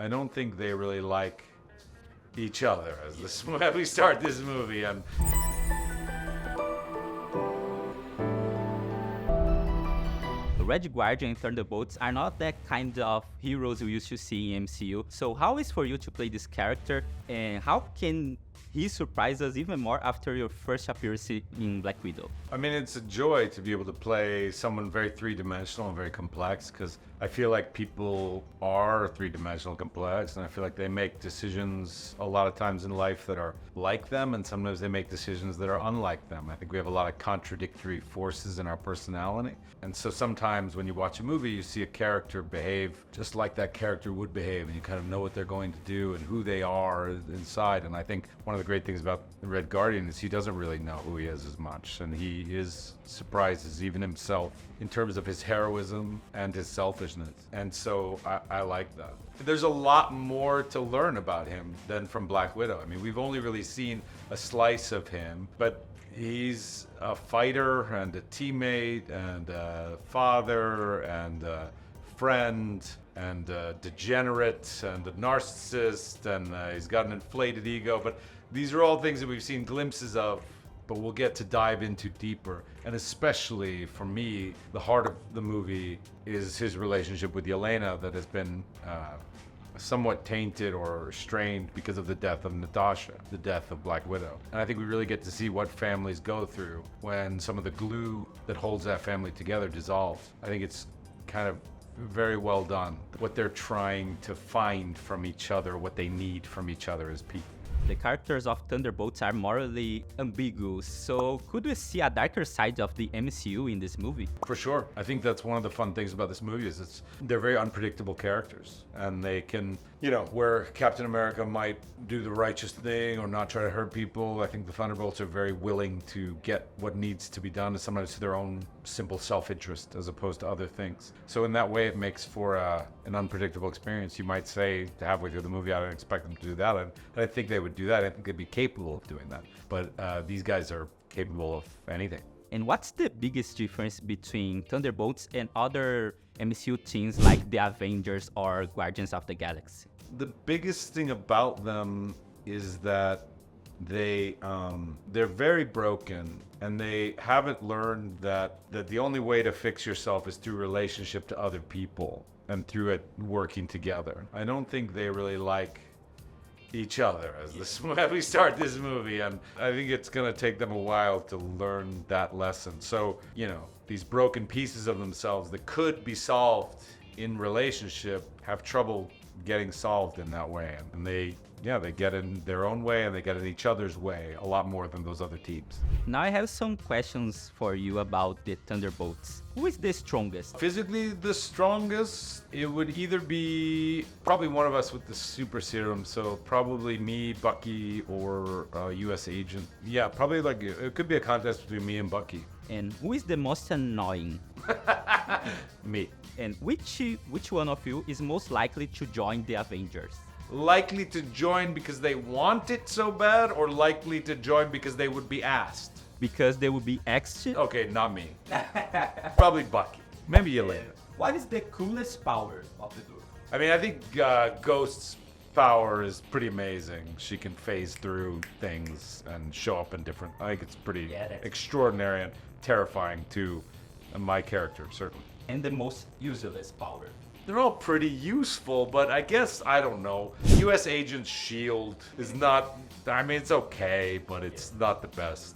I don't think they really like each other as we start this movie. And Red Guardian and Thunderbolts are not that kind of heroes we used to see in MCU. So how is for you to play this character, and how can he surprise us even more after your first appearance in Black Widow? I mean, it's a joy to be able to play someone very three-dimensional and very complex, because I feel like people are three-dimensional complex, and I feel like they make decisions a lot of times in life that are like them, and sometimes they make decisions that are unlike them. I think we have a lot of contradictory forces in our personality, and so sometimes when you watch a movie, you see a character behave just like that character would behave, and you kind of know what they're going to do and who they are inside. And I think one of the great things about the Red Guardian is he doesn't really know who he is as much, and he is surprises even himself in terms of his heroism and his selfishness. And so I like that. There's a lot more to learn about him than from Black Widow. I mean, we've only really seen a slice of him, but he's a fighter and a teammate and a father and a friend and a degenerate and a narcissist, and he's got an inflated ego. But these are all things that we've seen glimpses of, but we'll get to dive into deeper. And especially for me, the heart of the movie is his relationship with Yelena that has been somewhat tainted or strained because of the death of Natasha, the death of Black Widow. And I think we really get to see what families go through when some of the glue that holds that family together dissolves. I think it's kind of very well done, what they're trying to find from each other, what they need from each other as people. The characters of Thunderbolts are morally ambiguous, so could we see a darker side of the MCU in this movie? For sure. I think that's one of the fun things about this movie is they're very unpredictable characters, and they can, where Captain America might do the righteous thing or not try to hurt people, I think the Thunderbolts are very willing to get what needs to be done, and sometimes to their own simple self-interest as opposed to other things. So in that way, it makes for an unpredictable experience. You might say halfway through the movie, I don't expect them to do that, and I think they would do that. I think they'd be capable of doing that. But these guys are capable of anything. And what's the biggest difference between Thunderbolts and other MCU teams like the Avengers or Guardians of the Galaxy? The biggest thing about them is that they're very broken, and they haven't learned that the only way to fix yourself is through relationship to other people and through it working together. I don't think they really like each other as we start this movie, and I think it's going to take them a while to learn that lesson. So, these broken pieces of themselves that could be solved in relationship have trouble getting solved in that way, and they get in their own way and they get in each other's way a lot more than those other teams. Now I have some questions for you about the Thunderbolts. Who is the strongest? Physically the strongest, it would either be probably one of us with the super serum, so probably me, Bucky, or a US agent. Yeah, probably it could be a contest between me and Bucky. And who is the most annoying? Me. And which one of you is most likely to join the Avengers? Likely to join because they want it so bad, or likely to join because they would be asked? Because they would be asked? Okay, not me. Probably Bucky. Maybe Yelena. What is the coolest power of the group? I mean, I think Ghost's power is pretty amazing. She can phase through things and show up in different... I think it's pretty extraordinary and terrifying to my character, certainly. And the most useless power? They're all pretty useful, but I guess, I don't know. US Agent's shield is not... I mean, it's okay, but it's not the best.